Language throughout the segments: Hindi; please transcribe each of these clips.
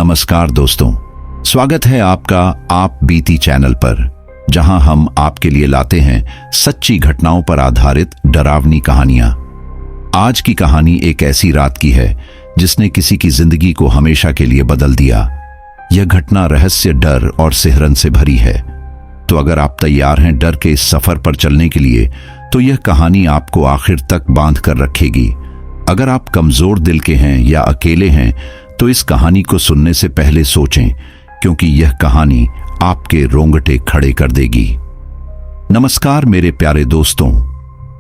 नमस्कार दोस्तों, स्वागत है आपका आप बीती चैनल पर, जहां हम आपके लिए लाते हैं सच्ची घटनाओं पर आधारित डरावनी कहानियां। आज की कहानी एक ऐसी रात की है जिसने किसी की जिंदगी को हमेशा के लिए बदल दिया। यह घटना रहस्य, डर और सिहरन से भरी है। तो अगर आप तैयार हैं डर के इस सफर पर चलने के लिए, तो यह कहानी आपको आखिर तक बांध कर रखेगी। अगर आप कमजोर दिल के हैं या अकेले हैं, तो इस कहानी को सुनने से पहले सोचें, क्योंकि यह कहानी आपके रोंगटे खड़े कर देगी। नमस्कार मेरे प्यारे दोस्तों,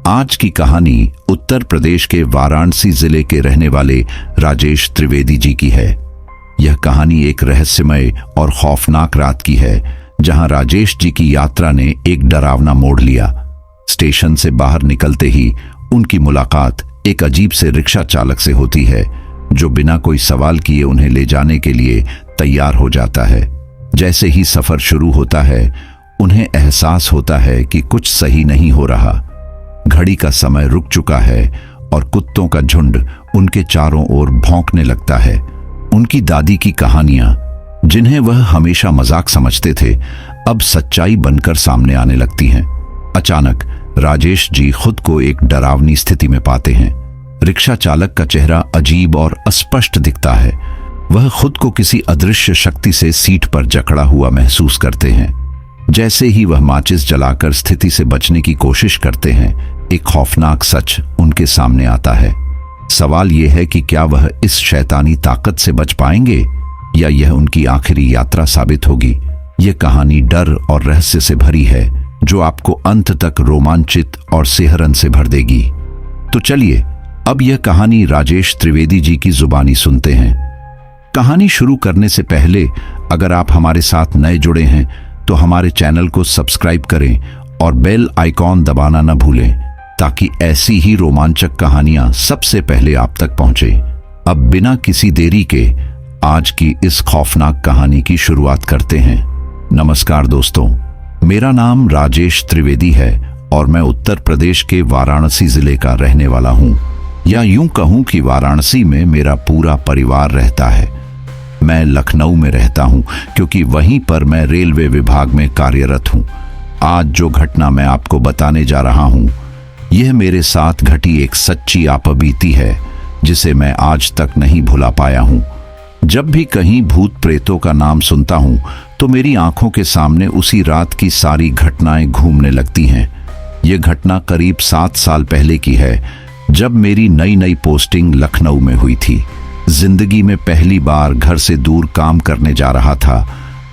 आज की कहानी उत्तर प्रदेश के वाराणसी जिले के रहने वाले राजेश त्रिवेदी जी की है। यह कहानी एक रहस्यमय और खौफनाक रात की है, जहां राजेश जी की यात्रा ने एक डरावना मोड़ लिया। स्टेशन से बाहर निकलते ही उनकी मुलाकात एक अजीब से रिक्शा चालक से होती है, जो बिना कोई सवाल किए उन्हें ले जाने के लिए तैयार हो जाता है। जैसे ही सफर शुरू होता है, उन्हें एहसास होता है कि कुछ सही नहीं हो रहा। घड़ी का समय रुक चुका है और कुत्तों का झुंड उनके चारों ओर भौंकने लगता है। उनकी दादी की कहानियां, जिन्हें वह हमेशा मजाक समझते थे, अब सच्चाई बनकर सामने आने लगती हैं। अचानक राजेश जी खुद को एक डरावनी स्थिति में पाते हैं। रिक्शा चालक का चेहरा अजीब और अस्पष्ट दिखता है। वह खुद को किसी अदृश्य शक्ति से सीट पर जकड़ा हुआ महसूस करते हैं। जैसे ही वह माचिस जलाकर स्थिति से बचने की कोशिश करते हैं, एक खौफनाक सच उनके सामने आता है। सवाल यह है कि क्या वह इस शैतानी ताकत से बच पाएंगे, या यह उनकी आखिरी यात्रा साबित होगी। यह कहानी डर और रहस्य से भरी है, जो आपको अंत तक रोमांचित और सिहरन से भर देगी। तो चलिए अब यह कहानी राजेश त्रिवेदी जी की जुबानी सुनते हैं। कहानी शुरू करने से पहले अगर आप हमारे साथ नए जुड़े हैं, तो हमारे चैनल को सब्सक्राइब करें और बेल आइकॉन दबाना न भूलें, ताकि ऐसी ही रोमांचक कहानियां सबसे पहले आप तक पहुंचे। अब बिना किसी देरी के आज की इस खौफनाक कहानी की शुरुआत करते हैं। नमस्कार दोस्तों, मेरा नाम राजेश त्रिवेदी है और मैं उत्तर प्रदेश के वाराणसी जिले का रहने वाला हूं, या यूं कहूं कि वाराणसी में मेरा पूरा परिवार रहता है। मैं लखनऊ में रहता हूं, क्योंकि वहीं पर मैं रेलवे विभाग में कार्यरत हूं। आज जो घटना मैं आपको बताने जा रहा हूं, यह मेरे साथ घटी एक सच्ची आपबीती है, जिसे मैं आज तक नहीं भुला पाया हूं। जब भी कहीं भूत प्रेतों का नाम सुनता हूं, तो मेरी आंखों के सामने उसी रात की सारी घटनाएं घूमने लगती हैं। यह घटना करीब 7 साल पहले की है, जब मेरी नई पोस्टिंग लखनऊ में हुई थी। जिंदगी में पहली बार घर से दूर काम करने जा रहा था।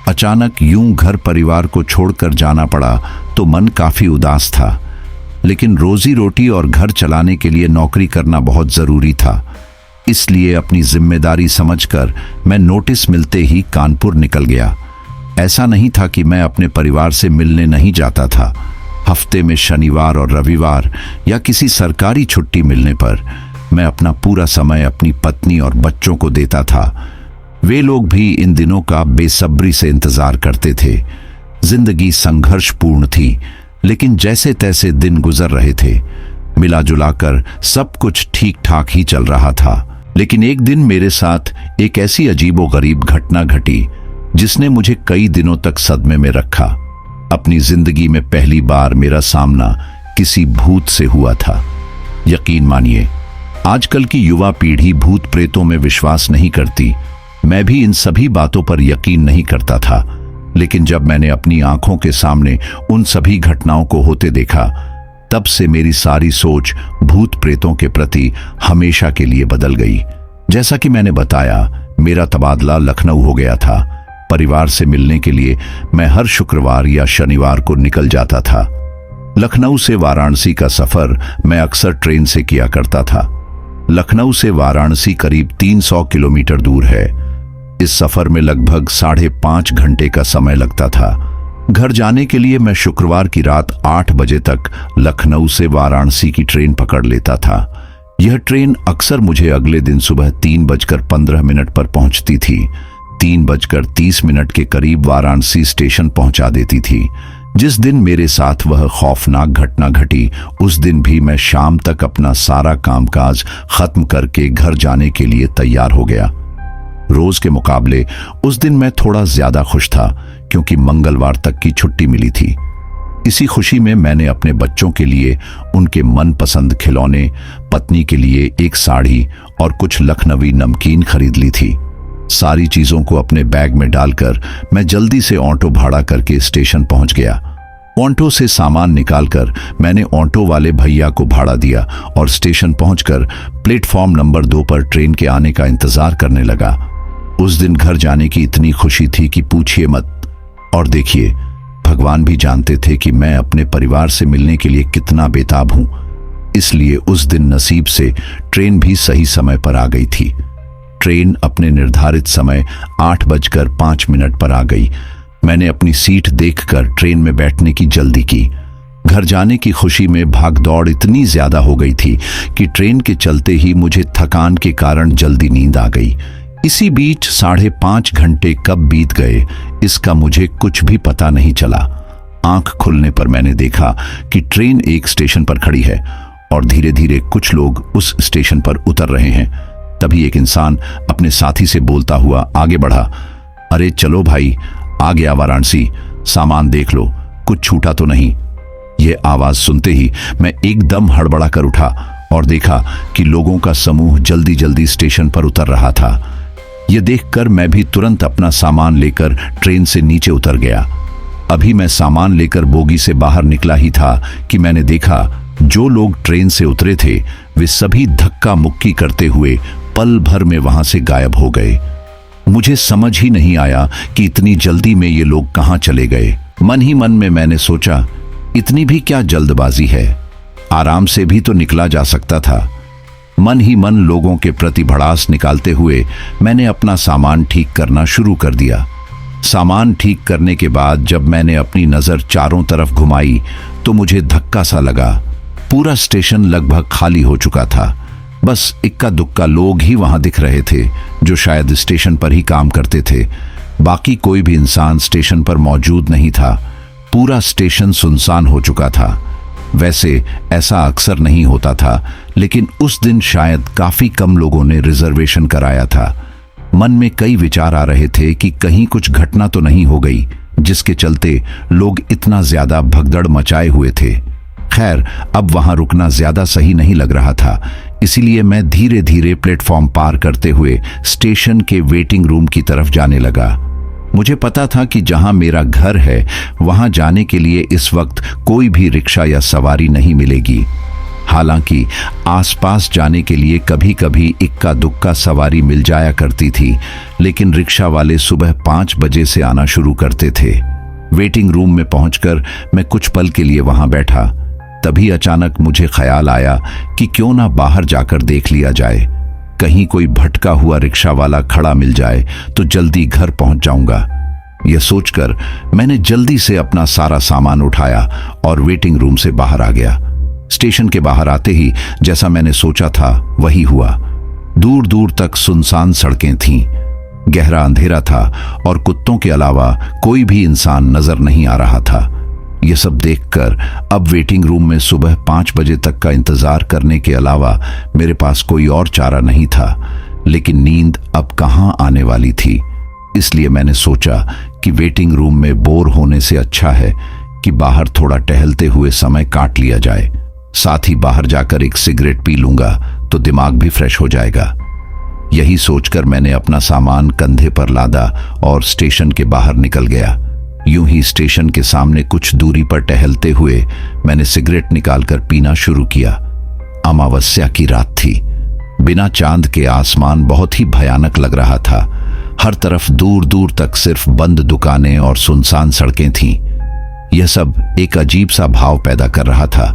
अचानक यूं घर परिवार को छोड़कर जाना पड़ा, तो मन काफी उदास था। लेकिन रोजी रोटी और घर चलाने के लिए नौकरी करना बहुत जरूरी था। इसलिए अपनी जिम्मेदारी समझकर मैं नोटिस मिलते ही कानपुर निकल गया। ऐसा नहीं था कि मैं अपने परिवार से मिलने नहीं जाता था। हफ्ते में शनिवार और रविवार या किसी सरकारी छुट्टी मिलने पर मैं अपना पूरा समय अपनी पत्नी और बच्चों को देता था। वे लोग भी इन दिनों का बेसब्री से इंतजार करते थे। जिंदगी संघर्षपूर्ण थी, लेकिन जैसे तैसे दिन गुजर रहे थे। मिला जुलाकर सब कुछ ठीक ठाक ही चल रहा था। लेकिन एक दिन मेरे साथ एक ऐसी अजीबोगरीब घटना घटी, जिसने मुझे कई दिनों तक सदमे में रखा। अपनी जिंदगी में पहली बार मेरा सामना किसी भूत से हुआ था। यकीन मानिए, आजकल की युवा पीढ़ी भूत प्रेतों में विश्वास नहीं करती। मैं भी इन सभी बातों पर यकीन नहीं करता था। लेकिन जब मैंने अपनी आंखों के सामने उन सभी घटनाओं को होते देखा, तब से मेरी सारी सोच भूत प्रेतों के प्रति हमेशा के लिए बदल गई। जैसा कि मैंने बताया, मेरा तबादला लखनऊ हो गया था। परिवार से मिलने के लिए मैं हर शुक्रवार या शनिवार को निकल जाता था। लखनऊ से वाराणसी का सफर मैं अक्सर ट्रेन से किया करता था। लखनऊ से वाराणसी करीब 300 किलोमीटर दूर है। इस सफर में लगभग 5.5 घंटे का समय लगता था। घर जाने के लिए मैं शुक्रवार की रात 8 बजे तक लखनऊ से वाराणसी की ट्रेन पकड़ लेता था। यह ट्रेन अक्सर मुझे अगले दिन सुबह 3:15 पर पहुंचती थी। 3:30 के करीब वाराणसी स्टेशन पहुंचा देती थी। जिस दिन मेरे साथ वह खौफनाक घटना घटी, उस दिन भी मैं शाम तक अपना सारा कामकाज खत्म करके घर जाने के लिए तैयार हो गया। रोज के मुकाबले उस दिन मैं थोड़ा ज्यादा खुश था, क्योंकि मंगलवार तक की छुट्टी मिली थी। इसी खुशी में मैंने अपने बच्चों के लिए उनके मनपसंद खिलौने, पत्नी के लिए एक साड़ी और कुछ लखनवी नमकीन खरीद ली थी। सारी चीजों को अपने बैग में डालकर मैं जल्दी से ऑटो भाड़ा करके स्टेशन पहुंच गया। ऑटो से सामान निकालकर मैंने ऑटो वाले भैया को भाड़ा दिया और स्टेशन पहुंचकर प्लेटफॉर्म नंबर 2 पर ट्रेन के आने का इंतजार करने लगा। उस दिन घर जाने की इतनी खुशी थी कि पूछिए मत। और देखिए, भगवान भी जानते थे कि मैं अपने परिवार से मिलने के लिए कितना बेताब हूं। इसलिए उस दिन नसीब से ट्रेन भी सही समय पर आ गई थी। ट्रेन अपने निर्धारित समय 8:05 पर आ गई। मैंने अपनी सीट देखकर ट्रेन में बैठने की जल्दी की। घर जाने की खुशी में भागदौड़ इतनी ज्यादा हो गई थी कि ट्रेन के चलते ही मुझे थकान के कारण जल्दी नींद आ गई। इसी बीच 5.5 घंटे कब बीत गए इसका मुझे कुछ भी पता नहीं चला। आंख खुलने पर मैंने देखा कि ट्रेन एक स्टेशन पर खड़ी है और धीरे धीरे कुछ लोग उस स्टेशन पर उतर रहे हैं। तभी एक इंसान अपने साथी से बोलता हुआ आगे बढ़ा, अरे चलो भाई, आ गया वाराणसी, सामान देख लो, कुछ छूटा तो नहीं। ये आवाज सुनते ही मैं एकदम हड़बड़ा कर उठा और देखा कि लोगों का समूह जल्दी जल्दी स्टेशन पर उतर रहा था। यह देखकर मैं भी तुरंत अपना सामान लेकर ट्रेन से नीचे उतर गया। अभी मैं सामान लेकर बोगी से बाहर निकला ही था कि मैंने देखा जो लोग ट्रेन से उतरे थे वे सभी धक्का मुक्की करते हुए पल भर में वहां से गायब हो गए। मुझे समझ ही नहीं आया कि इतनी जल्दी में ये लोग कहां चले गए। मन ही मन में मैंने सोचा, इतनी भी क्या जल्दबाजी है, आराम से भी तो निकला जा सकता था। मन ही मन लोगों के प्रति भड़ास निकालते हुए मैंने अपना सामान ठीक करना शुरू कर दिया। सामान ठीक करने के बाद जब मैंने अपनी नजर चारों तरफ घुमाई तो मुझे धक्का सा लगा। पूरा स्टेशन लगभग खाली हो चुका था। बस इक्का दुक्का लोग ही वहां दिख रहे थे जो शायद स्टेशन पर ही काम करते थे। बाकी कोई भी इंसान स्टेशन पर मौजूद नहीं था। पूरा स्टेशन सुनसान हो चुका था। वैसे ऐसा अक्सर नहीं होता था, लेकिन उस दिन शायद काफी कम लोगों ने रिजर्वेशन कराया था। मन में कई विचार आ रहे थे कि कहीं कुछ घटना तो नहीं हो गई जिसके चलते लोग इतना ज्यादा भगदड़ मचाए हुए थे। खैर, अब वहां रुकना ज्यादा सही नहीं लग रहा था, इसीलिए मैं धीरे धीरे प्लेटफॉर्म पार करते हुए स्टेशन के वेटिंग रूम की तरफ जाने लगा। मुझे पता था कि जहां मेरा घर है वहां जाने के लिए इस वक्त कोई भी रिक्शा या सवारी नहीं मिलेगी। हालांकि आसपास जाने के लिए कभी कभी इक्का दुक्का सवारी मिल जाया करती थी, लेकिन रिक्शा वाले सुबह 5 बजे से आना शुरू करते थे। वेटिंग रूम में पहुंचकर मैं कुछ पल के लिए वहां बैठा। तभी अचानक मुझे ख्याल आया कि क्यों ना बाहर जाकर देख लिया जाए। कहीं कोई भटका हुआ रिक्शा वाला खड़ा मिल जाए तो जल्दी घर पहुंच जाऊंगा। यह सोचकर मैंने जल्दी से अपना सारा सामान उठाया और वेटिंग रूम से बाहर आ गया। स्टेशन के बाहर आते ही जैसा मैंने सोचा था वही हुआ। दूर दूर तक सुनसान सड़कें थीं, गहरा अंधेरा था और कुत्तों के अलावा कोई भी इंसान नजर नहीं आ रहा था। यह सब देखकर अब वेटिंग रूम में सुबह 5 बजे तक का इंतजार करने के अलावा मेरे पास कोई और चारा नहीं था। लेकिन नींद अब कहाँ आने वाली थी, इसलिए मैंने सोचा कि वेटिंग रूम में बोर होने से अच्छा है कि बाहर थोड़ा टहलते हुए समय काट लिया जाए। साथ ही बाहर जाकर एक सिगरेट पी लूंगा तो दिमाग भी फ्रेश हो जाएगा। यही सोचकर मैंने अपना सामान कंधे पर लादा और स्टेशन के बाहर निकल गया। यूं ही स्टेशन के सामने कुछ दूरी पर टहलते हुए मैंने सिगरेट निकालकर पीना शुरू किया। अमावस्या की रात थी। बिना चांद के आसमान बहुत ही भयानक लग रहा था। हर तरफ दूर दूर तक सिर्फ बंद दुकानें और सुनसान सड़कें थीं। यह सब एक अजीब सा भाव पैदा कर रहा था।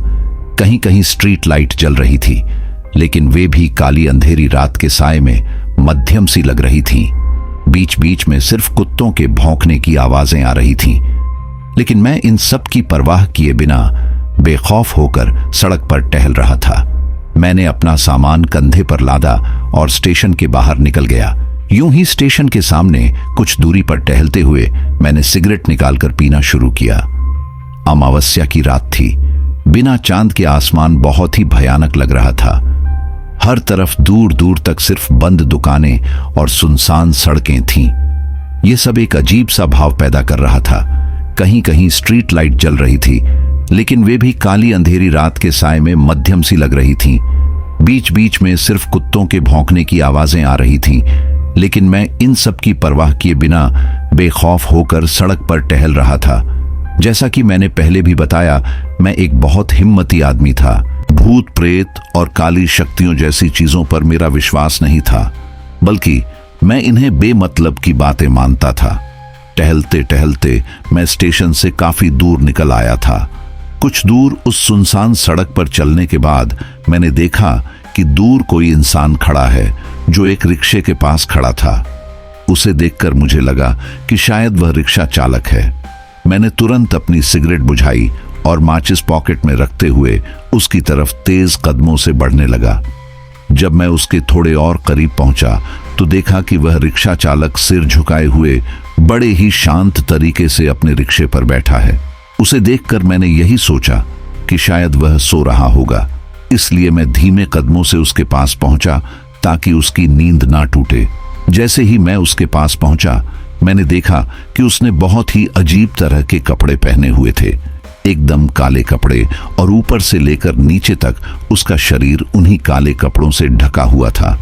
कहीं कहीं स्ट्रीट लाइट जल रही थी, लेकिन वे भी काली अंधेरी रात के साए में मध्यम सी लग रही थीं। बीच बीच में सिर्फ कुत्तों के भौंकने की आवाजें आ रही थीं। लेकिन मैं इन सब की परवाह किए बिना बेखौफ होकर सड़क पर टहल रहा था। मैंने अपना सामान कंधे पर लादा और स्टेशन के बाहर निकल गया। यूं ही स्टेशन के सामने कुछ दूरी पर टहलते हुए मैंने सिगरेट निकालकर पीना शुरू किया। अमावस्या की रात थी। बिना चांद के आसमान बहुत ही भयानक लग रहा था। हर तरफ दूर दूर तक सिर्फ बंद दुकानें और सुनसान सड़कें थीं। ये सब एक अजीब सा भाव पैदा कर रहा था। कहीं कहीं स्ट्रीट लाइट जल रही थी, लेकिन वे भी काली अंधेरी रात के साए में मध्यम सी लग रही थीं। बीच बीच में सिर्फ कुत्तों के भौंकने की आवाजें आ रही थीं, लेकिन मैं इन सब की परवाह किए बिना बेखौफ होकर सड़क पर टहल रहा था। जैसा कि मैंने पहले भी बताया, मैं एक बहुत हिम्मती आदमी था। भूत प्रेत और काली शक्तियों जैसी चीजों पर मेरा विश्वास नहीं था, बल्कि मैं इन्हें बेमतलब की बातें मानता था। टहलते टहलते मैं स्टेशन से काफी दूर निकल आया था। कुछ दूर उस सुनसान सड़क पर चलने के बाद मैंने देखा कि दूर कोई इंसान खड़ा है जो एक रिक्शे के पास खड़ा था। उसे देखकर मुझे लगा कि शायद वह रिक्शा चालक है। मैंने तुरंत अपनी सिगरेट बुझाई और माचिस पॉकेट में रखते हुए उसकी तरफ तेज कदमों से बढ़ने लगा। जब मैं उसके थोड़े और करीब पहुंचा तो देखा कि वह रिक्शा चालक सिर झुकाए हुए बड़े ही शांत तरीके से अपने रिक्शे पर बैठा है। उसे देखकर मैंने यही सोचा कि शायद वह सो रहा होगा, इसलिए मैं धीमे कदमों से उसके पास पहुंचा ताकि उसकी नींद ना टूटे। जैसे ही मैं उसके पास पहुंचा, मैंने देखा कि उसने बहुत ही अजीब तरह के कपड़े पहने हुए थे, एकदम काले कपड़े, और ऊपर से लेकर नीचे तक उसका शरीर उन्हीं काले कपड़ों से ढका हुआ था।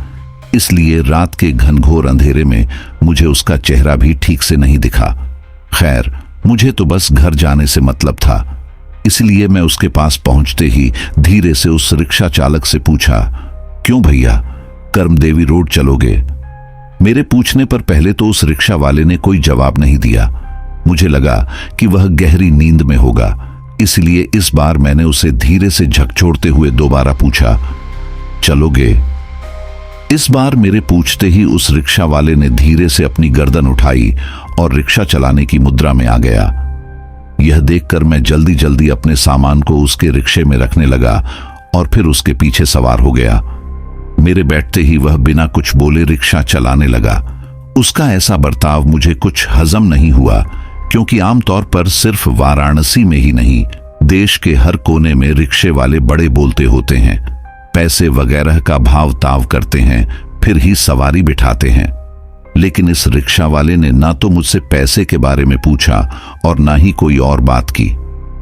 इसलिए रात के घनघोर अंधेरे में मुझे उसका चेहरा भी ठीक से नहीं दिखा। खैर, मुझे तो बस घर जाने से मतलब था, इसलिए मैं उसके पास पहुंचते ही धीरे से उस रिक्शा चालक से पूछा, क्यों भैया, कर्मदेवी रोड चलोगे? मेरे पूछने पर पहले तो उस रिक्शा वाले ने कोई जवाब नहीं दिया। मुझे लगा कि वह गहरी नींद में होगा, इसलिए इस बार मैंने उसे धीरे से झकझोरते हुए दोबारा पूछा, चलोगे? इस बार मेरे पूछते ही उस रिक्शा वाले ने धीरे से अपनी गर्दन उठाई और रिक्शा चलाने की मुद्रा में आ गया। यह देखकर मैं जल्दी जल्दी अपने सामान को उसके रिक्शे में रखने लगा और फिर उसके पीछे सवार हो गया। मेरे बैठते ही वह बिना कुछ बोले रिक्शा चलाने लगा। उसका ऐसा बर्ताव मुझे कुछ हजम नहीं हुआ, क्योंकि आमतौर पर सिर्फ वाराणसी में ही नहीं, देश के हर कोने में रिक्शे वाले बड़े बोलते होते हैं, पैसे वगैरह का भाव ताव करते हैं, फिर ही सवारी बिठाते हैं। लेकिन इस रिक्शा वाले ने ना तो मुझसे पैसे के बारे में पूछा और ना ही कोई और बात की।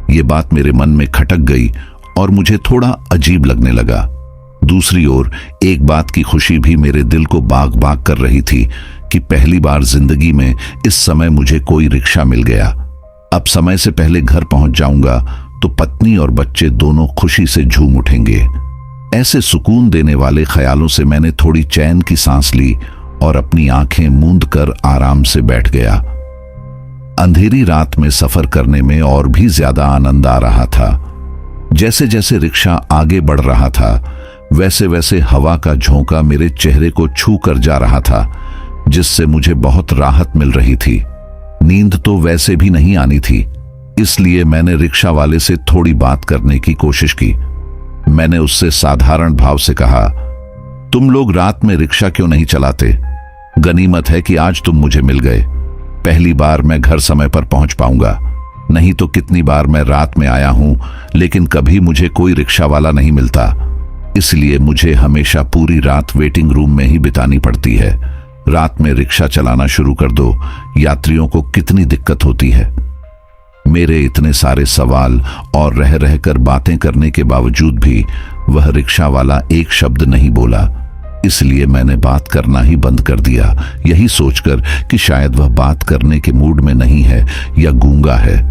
ये बात मेरे मन में खटक गई और मुझे थोड़ा अजीब लगने लगा। दूसरी ओर एक बात की खुशी भी मेरे दिल को बाग बाग कर रही थी कि पहली बार जिंदगी में इस समय मुझे कोई रिक्शा मिल गया। अब समय से पहले घर पहुंच जाऊंगा तो पत्नी और बच्चे दोनों खुशी से झूम उठेंगे। ऐसे सुकून देने वाले ख्यालों से मैंने थोड़ी चैन की सांस ली और अपनी आंखें मूंद कर आराम से बैठ गया। अंधेरी रात में सफर करने में और भी ज्यादा आनंद आ रहा था। जैसे जैसे रिक्शा आगे बढ़ रहा था, वैसे वैसे हवा का झोंका मेरे चेहरे को छू कर जा रहा था, जिससे मुझे बहुत राहत मिल रही थी। नींद तो वैसे भी नहीं आनी थी, इसलिए मैंने रिक्शा वाले से थोड़ी बात करने की कोशिश की। मैंने उससे साधारण भाव से कहा, तुम लोग रात में रिक्शा क्यों नहीं चलाते? गनीमत है कि आज तुम मुझे मिल गए। पहली बार मैं घर समय पर पहुंच पाऊंगा, नहीं तो कितनी बार मैं रात में आया हूं, लेकिन कभी मुझे कोई रिक्शा वाला नहीं मिलता। इसलिए मुझे हमेशा पूरी रात वेटिंग रूम में ही बितानी पड़ती है। रात में रिक्शा चलाना शुरू कर दो, यात्रियों को कितनी दिक्कत होती है। मेरे इतने सारे सवाल और रह रहकर बातें करने के बावजूद भी वह रिक्शा वाला एक शब्द नहीं बोला, इसलिए मैंने बात करना ही बंद कर दिया, यही सोचकर कि शायद वह बात करने के मूड में नहीं है या गूंगा है।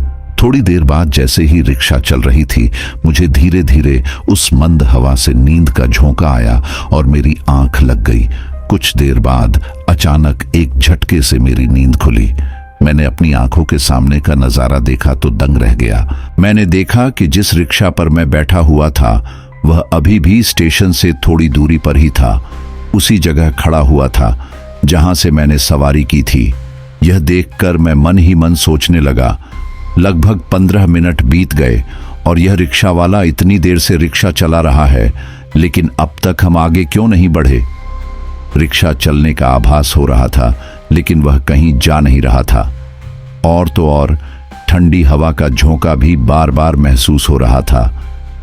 थोड़ी देर बाद जैसे ही रिक्शा चल रही थी, मुझे धीरे धीरे उस मंद हवा से नींद का झोंका आया और मेरी आंख लग गई। कुछ देर बाद अचानक एक झटके से मेरी नींद खुली। मैंने अपनी आंखों के सामने का नजारा देखा तो दंग रह गया। मैंने देखा कि जिस रिक्शा पर मैं बैठा हुआ था वह अभी भी स्टेशन से थोड़ी दूरी पर ही था, उसी जगह खड़ा हुआ था जहां से मैंने सवारी की थी। यह देखकर मैं मन ही मन सोचने लगा, लगभग 15 मिनट बीत गए और यह रिक्शा वाला इतनी देर से रिक्शा चला रहा है, लेकिन अब तक हम आगे क्यों नहीं बढ़े? रिक्शा चलने का आभास हो रहा था, लेकिन वह कहीं जा नहीं रहा था। और तो और ठंडी हवा का झोंका भी बार बार महसूस हो रहा था।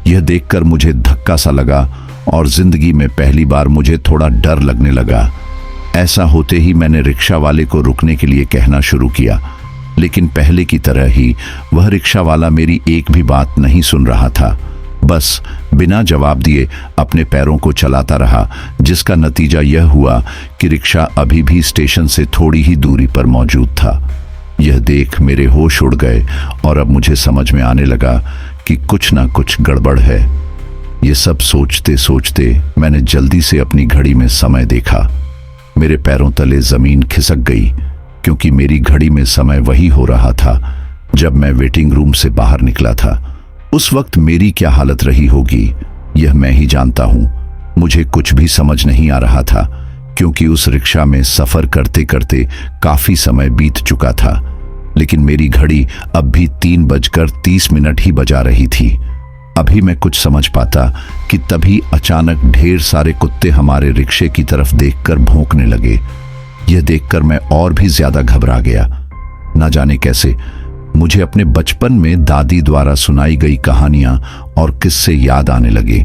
यह देखकर मुझे धक्का सा लगा और जिंदगी में पहली बार मुझे थोड़ा डर लगने लगा। ऐसा होते ही मैंने रिक्शा वाले को रुकने के लिए कहना शुरू किया, लेकिन पहले की तरह ही वह रिक्शा वाला मेरी एक भी बात नहीं सुन रहा था। बस बिना जवाब दिए अपने पैरों को चलाता रहा, जिसका नतीजा यह हुआ कि रिक्शा अभी भी स्टेशन से थोड़ी ही दूरी पर मौजूद था। यह देख मेरे होश उड़ गए और अब मुझे समझ में आने लगा कि कुछ ना कुछ गड़बड़ है। ये सब सोचते सोचते मैंने जल्दी से अपनी घड़ी में समय देखा। मेरे पैरों तले जमीन खिसक गई, क्योंकि मेरी घड़ी में समय वही हो रहा था जब मैं वेटिंग रूम से बाहर निकला था। उस वक्त मेरी क्या हालत रही होगी यह मैं ही जानता हूं। मुझे कुछ भी समझ नहीं आ रहा था, क्योंकि उस रिक्शा में सफर करते करते काफी समय बीत चुका था, लेकिन मेरी घड़ी अब भी 3:30 ही बजा रही थी। अभी मैं कुछ समझ पाता कि तभी अचानक ढेर सारे कुत्ते हमारे रिक्शे की तरफ देखकर भौंकने लगे। यह देखकर मैं और भी ज्यादा घबरा गया। न जाने कैसे मुझे अपने बचपन में दादी द्वारा सुनाई गई कहानियां और किस्से याद आने लगे।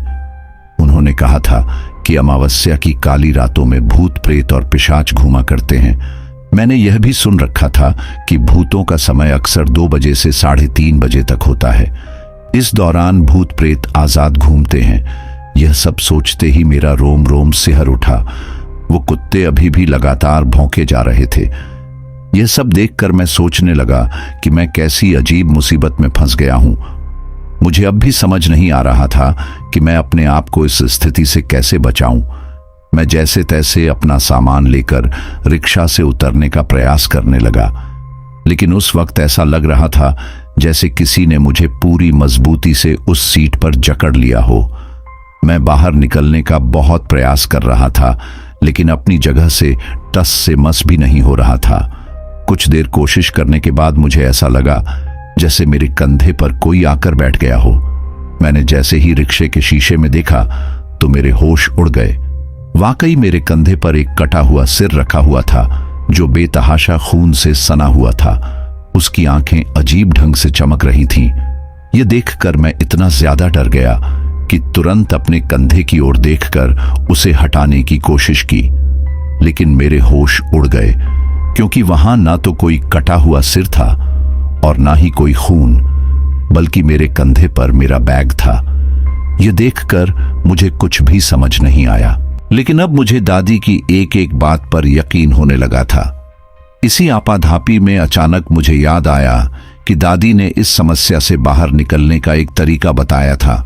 उन्होंने कहा था कि अमावस्या की काली रातों में भूत प्रेत और पिशाच घूमा करते हैं। मैंने यह भी सुन रखा था कि भूतों का समय अक्सर 2 बजे से 3:30 बजे तक होता है। इस दौरान भूत प्रेत आजाद घूमते हैं। यह सब सोचते ही मेरा रोम रोम सिहर उठा। वो कुत्ते अभी भी लगातार भौंके जा रहे थे। यह सब देखकर मैं सोचने लगा कि मैं कैसी अजीब मुसीबत में फंस गया हूं। मुझे अब भी समझ नहीं आ रहा था कि मैं अपने आप को इस स्थिति से कैसे बचाऊं। मैं जैसे तैसे अपना सामान लेकर रिक्शा से उतरने का प्रयास करने लगा, लेकिन उस वक्त ऐसा लग रहा था जैसे किसी ने मुझे पूरी मजबूती से उस सीट पर जकड़ लिया हो। मैं बाहर निकलने का बहुत प्रयास कर रहा था, लेकिन अपनी जगह से टस से मस भी नहीं हो रहा था। कुछ देर कोशिश करने के बाद मुझे ऐसा लगा जैसे मेरे कंधे पर कोई आकर बैठ गया हो। मैंने जैसे ही रिक्शे के शीशे में देखा तो मेरे होश उड़ गए। वाकई मेरे कंधे पर एक कटा हुआ सिर रखा हुआ था, जो बेतहाशा खून से सना हुआ था। उसकी आंखें अजीब ढंग से चमक रही थीं। यह देखकर मैं इतना ज्यादा डर गया कि तुरंत अपने कंधे की ओर देखकर उसे हटाने की कोशिश की, लेकिन मेरे होश उड़ गए, क्योंकि वहां ना तो कोई कटा हुआ सिर था और ना ही कोई खून, बल्कि मेरे कंधे पर मेरा बैग था। यह देखकर मुझे कुछ भी समझ नहीं आया, लेकिन अब मुझे दादी की एक एक बात पर यकीन होने लगा था। इसी आपाधापी में अचानक मुझे याद आया कि दादी ने इस समस्या से बाहर निकलने का एक तरीका बताया था।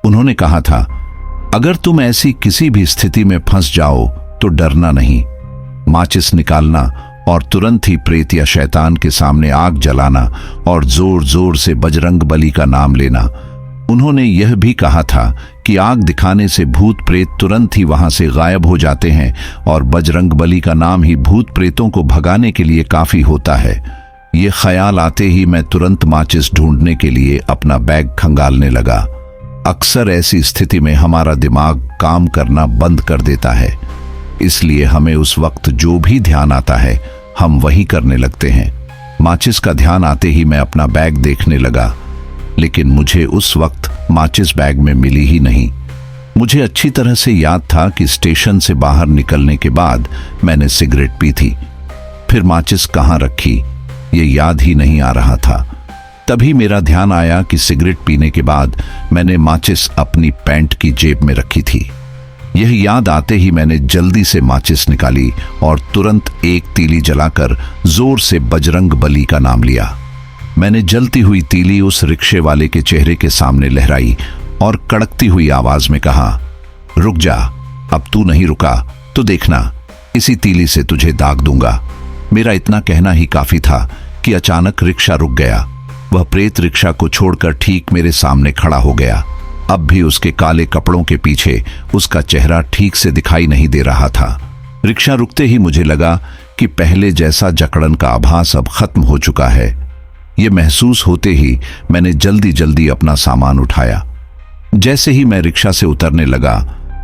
उन्होंने कहा था, अगर तुम ऐसी किसी भी स्थिति में फंस जाओ तो डरना नहीं, माचिस निकालना और तुरंत ही प्रेत या शैतान के सामने आग जलाना और जोर जोर से बजरंग बली का नाम लेना। उन्होंने यह भी कहा था कि आग दिखाने से भूत प्रेत तुरंत ही वहां से गायब हो जाते हैं और बजरंग बली का नाम ही भूत प्रेतों को भगाने के लिए काफी होता है। ये ख्याल आते ही मैं तुरंत माचिस ढूंढने के लिए अपना बैग खंगालने लगा। अक्सर ऐसी स्थिति में हमारा दिमाग काम करना बंद कर देता है, इसलिए हमें उस वक्त जो भी ध्यान आता है हम वही करने लगते हैं। माचिस का ध्यान आते ही मैं अपना बैग देखने लगा, लेकिन मुझे उस वक्त माचिस बैग में मिली ही नहीं। मुझे अच्छी तरह से याद था कि स्टेशन से बाहर निकलने के बाद मैंने सिगरेट पी थी। फिर माचिस कहाँ रखी ये याद ही नहीं आ रहा था। तभी मेरा ध्यान आया कि सिगरेट पीने के बाद मैंने माचिस अपनी पैंट की जेब में रखी थी। यह याद आते ही मैंने जल्दी से माचिस निकाली और तुरंत एक तीली जलाकर जोर से बजरंग बली का नाम लिया। मैंने जलती हुई तीली उस रिक्शे वाले के चेहरे के सामने लहराई और कड़कती हुई आवाज में कहा, रुक जा, अब तू नहीं रुका तो देखना, इसी तीली से तुझे दाग दूंगा। मेरा इतना कहना ही काफी था कि अचानक रिक्शा रुक गया। वह प्रेत रिक्शा को छोड़कर ठीक मेरे सामने खड़ा हो गया। अब भी उसके काले कपड़ों के पीछे उसका चेहरा ठीक से दिखाई नहीं दे रहा था। रिक्शा रुकते ही मुझे लगा कि पहले जैसा जकड़न का आभास अब खत्म हो चुका है। यह महसूस होते ही मैंने जल्दी जल्दी अपना सामान उठाया। जैसे ही मैं रिक्शा से उतरने लगा,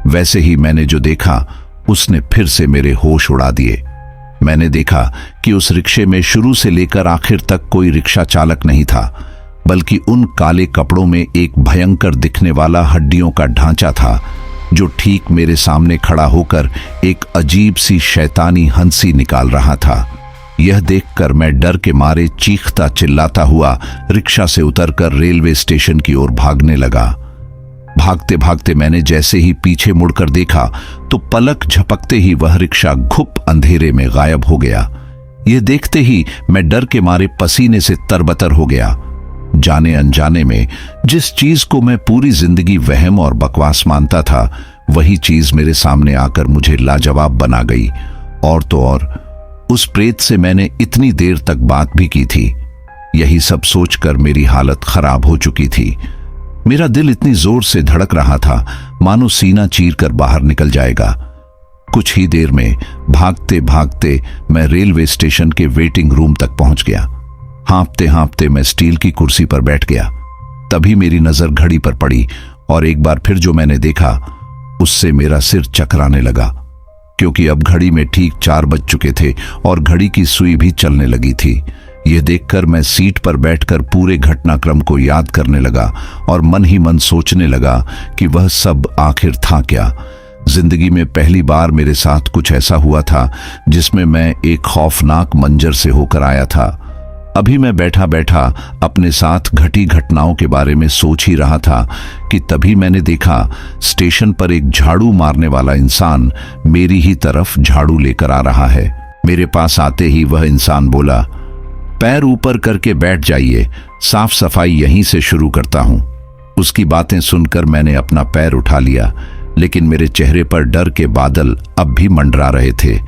वैसे ही मैंने जो देखा उसने फिर से मेरे होश उड़ा दिए। मैंने देखा कि उस रिक्शे में शुरू से लेकर आखिर तक कोई रिक्शा चालक नहीं था, बल्कि उन काले कपड़ों में एक भयंकर दिखने वाला हड्डियों का ढांचा था। जो ठीक मेरे सामने खड़ा होकर एक अजीब सी शैतानी हंसी निकाल रहा था। यह देखकर मैं डर के मारे चीखता चिल्लाता हुआ रिक्शा से उतरकर रेलवे स्टेशन की ओर भागने लगा। भागते भागते मैंने जैसे ही पीछे मुड़कर देखा तो पलक झपकते ही वह रिक्शा घुप अंधेरे में गायब हो गया। यह देखते ही मैं डर के मारे पसीने से तरबतर हो गया। जाने अनजाने में जिस चीज को मैं पूरी जिंदगी वहम और बकवास मानता था, वही चीज मेरे सामने आकर मुझे लाजवाब बना गई। और तो और उस प्रेत से मैंने इतनी देर तक बात भी की थी। यही सब सोचकर मेरी हालत खराब हो चुकी थी। मेरा दिल इतनी जोर से धड़क रहा था मानो सीना चीरकर बाहर निकल जाएगा। कुछ ही देर में भागते भागते मैं रेलवे स्टेशन के वेटिंग रूम तक पहुंच गया। हाँफते हाँफते मैं स्टील की कुर्सी पर बैठ गया। तभी मेरी नजर घड़ी पर पड़ी और एक बार फिर जो मैंने देखा उससे मेरा सिर चकराने लगा, क्योंकि अब घड़ी में ठीक 4 बज चुके थे और घड़ी की सुई भी चलने लगी थी। यह देखकर मैं सीट पर बैठकर पूरे घटनाक्रम को याद करने लगा और मन ही मन सोचने लगा कि वह सब आखिर था क्या। जिंदगी में पहली बार मेरे साथ कुछ ऐसा हुआ था जिसमें मैं एक खौफनाक मंजर से होकर आया था। अभी मैं बैठा बैठा अपने साथ घटी घटनाओं के बारे में सोच ही रहा था कि तभी मैंने देखा स्टेशन पर एक झाड़ू मारने वाला इंसान मेरी ही तरफ झाड़ू लेकर आ रहा है। मेरे पास आते ही वह इंसान बोला, पैर ऊपर करके बैठ जाइए, साफ सफाई यहीं से शुरू करता हूं। उसकी बातें सुनकर मैंने अपना पैर उठा लिया, लेकिन मेरे चेहरे पर डर के बादल अब भी मंडरा रहे थे।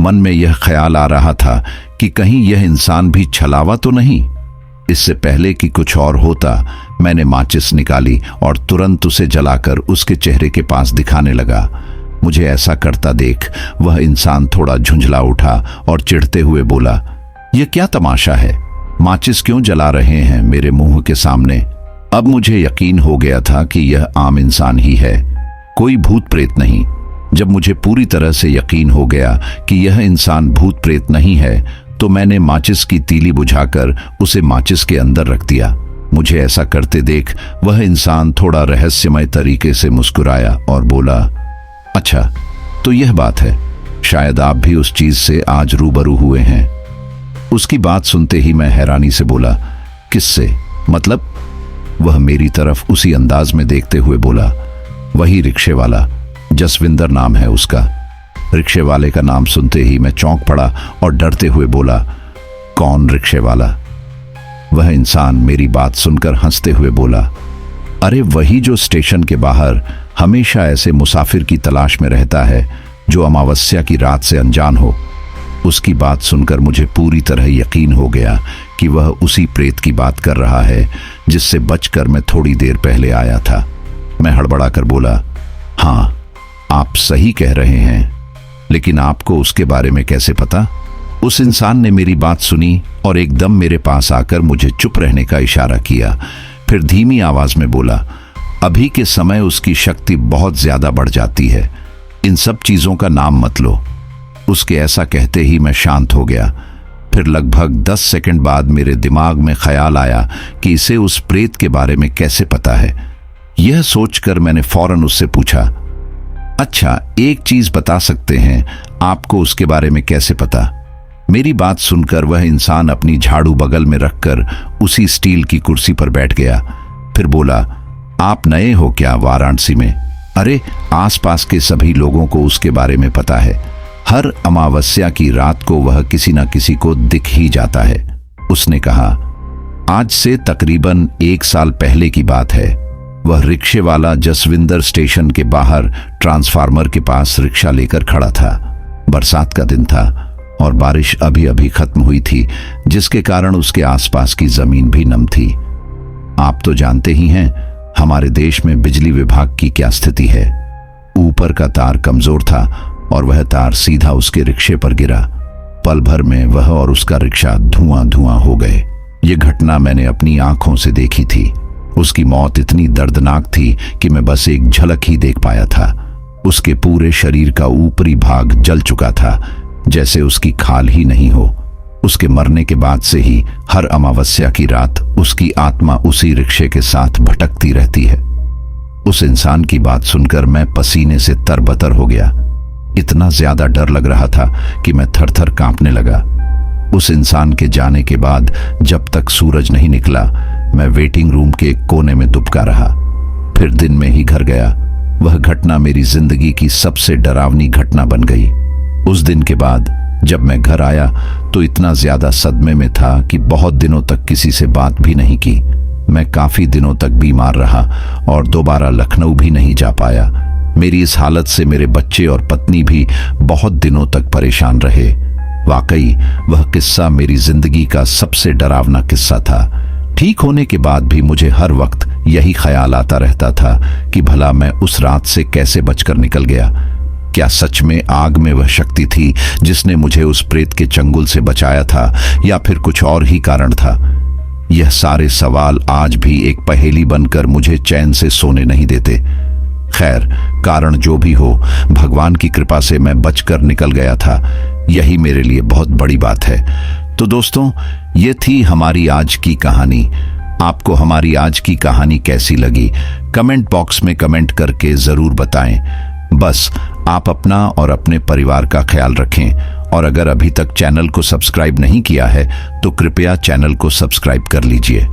मन में यह ख्याल आ रहा था कि कहीं यह इंसान भी छलावा तो नहीं। इससे पहले कि कुछ और होता, मैंने माचिस निकाली और तुरंत उसे जलाकर उसके चेहरे के पास दिखाने लगा। मुझे ऐसा करता देख वह इंसान थोड़ा झुंझला उठा और चिढ़ते हुए बोला, यह क्या तमाशा है? माचिस क्यों जला रहे हैं मेरे मुंह के सामने? अब मुझे यकीन हो गया था कि यह आम इंसान ही है, कोई भूत प्रेत नहीं। जब मुझे पूरी तरह से यकीन हो गया कि यह इंसान भूत प्रेत नहीं है, तो मैंने माचिस की तीली बुझाकर उसे माचिस के अंदर रख दिया। मुझे ऐसा करते देख वह इंसान थोड़ा रहस्यमय तरीके से मुस्कुराया और बोला, अच्छा तो यह बात है, शायद आप भी उस चीज से आज रूबरू हुए हैं। उसकी बात सुनते ही मैं हैरानी से बोला, किससे? मतलब? वह मेरी तरफ उसी अंदाज में देखते हुए बोला, वही रिक्शे वाला, जसविंदर नाम है उसका। रिक्शे वाले का नाम सुनते ही मैं चौंक पड़ा और डरते हुए बोला, कौन रिक्शे वाला? वह इंसान मेरी बात सुनकर हंसते हुए बोला, अरे वही जो स्टेशन के बाहर हमेशा ऐसे मुसाफिर की तलाश में रहता है जो अमावस्या की रात से अनजान हो। उसकी बात सुनकर मुझे पूरी तरह यकीन हो गया कि वह उसी प्रेत की बात कर रहा है जिससे बचकर मैं थोड़ी देर पहले आया था। मैं हड़बड़ाकर बोला, हाँ आप सही कह रहे हैं, लेकिन आपको उसके बारे में कैसे पता? उस इंसान ने मेरी बात सुनी और एकदम मेरे पास आकर मुझे चुप रहने का इशारा किया। फिर धीमी आवाज में बोला, अभी के समय उसकी शक्ति बहुत ज्यादा बढ़ जाती है, इन सब चीजों का नाम मत लो। उसके ऐसा कहते ही मैं शांत हो गया। फिर लगभग 10 सेकंड बाद मेरे दिमाग में ख्याल आया कि इसे उस प्रेत के बारे में कैसे पता है। यह सोचकर मैंने फौरन उससे पूछा, अच्छा एक चीज बता सकते हैं, आपको उसके बारे में कैसे पता? मेरी बात सुनकर वह इंसान अपनी झाड़ू बगल में रखकर उसी स्टील की कुर्सी पर बैठ गया। फिर बोला, आप नए हो क्या वाराणसी में? अरे आसपास के सभी लोगों को उसके बारे में पता है। हर अमावस्या की रात को वह किसी न किसी को दिख ही जाता है। उसने कहा, आज से तकरीबन 1 साल पहले की बात है। वह रिक्शे वाला जसविंदर स्टेशन के बाहर ट्रांसफार्मर के पास रिक्शा लेकर खड़ा था। बरसात का दिन था और बारिश अभी अभी खत्म हुई थी, जिसके कारण उसके आसपास की जमीन भी नम थी। आप तो जानते ही हैं हमारे देश में बिजली विभाग की क्या स्थिति है। ऊपर का तार कमजोर था और वह तार सीधा उसके रिक्शे पर गिरा। पल भर में वह और उसका रिक्शा धुआं धुआं हो गए। ये घटना मैंने अपनी आंखों से देखी थी। उसकी मौत इतनी दर्दनाक थी कि मैं बस एक झलक ही देख पाया था। उसके पूरे शरीर का ऊपरी भाग जल चुका था, जैसे उसकी खाल ही नहीं हो। उसके मरने के बाद से ही हर अमावस्या की रात उसकी आत्मा उसी रिक्शे के साथ भटकती रहती है। उस इंसान की बात सुनकर मैं पसीने से तरबतर हो गया। इतना ज्यादा डर लग रहा था कि मैं थर थर कांपने लगा। उस इंसान के जाने के बाद जब तक सूरज नहीं निकला, मैं वेटिंग रूम के एक कोने में दुबका रहा। फिर दिन में ही घर गया। वह घटना मेरी जिंदगी की सबसे डरावनी घटना बन गई। उस दिन के बाद जब मैं घर आया तो इतना ज्यादा सदमे में था कि बहुत दिनों तक किसी से बात भी नहीं की। मैं काफी दिनों तक बीमार रहा और दोबारा लखनऊ भी नहीं जा पाया। मेरी इस हालत से मेरे बच्चे और पत्नी भी बहुत दिनों तक परेशान रहे। वाकई वह किस्सा मेरी जिंदगी का सबसे डरावना किस्सा था। ठीक होने के बाद भी मुझे हर वक्त यही ख्याल आता रहता था कि भला मैं उस रात से कैसे बचकर निकल गया। क्या सच में आग में वह शक्ति थी जिसने मुझे उस प्रेत के चंगुल से बचाया था, या फिर कुछ और ही कारण था? यह सारे सवाल आज भी एक पहेली बनकर मुझे चैन से सोने नहीं देते। खैर, कारण जो भी हो, भगवान की कृपा से मैं बचकर निकल गया था। यही मेरे लिए बहुत बड़ी बात है। तो दोस्तों, ये थी हमारी आज की कहानी। आपको हमारी आज की कहानी कैसी लगी? कमेंट बॉक्स में कमेंट करके जरूर बताएं। बस आप अपना और अपने परिवार का ख्याल रखें, और अगर अभी तक चैनल को सब्सक्राइब नहीं किया है तो कृपया चैनल को सब्सक्राइब कर लीजिए।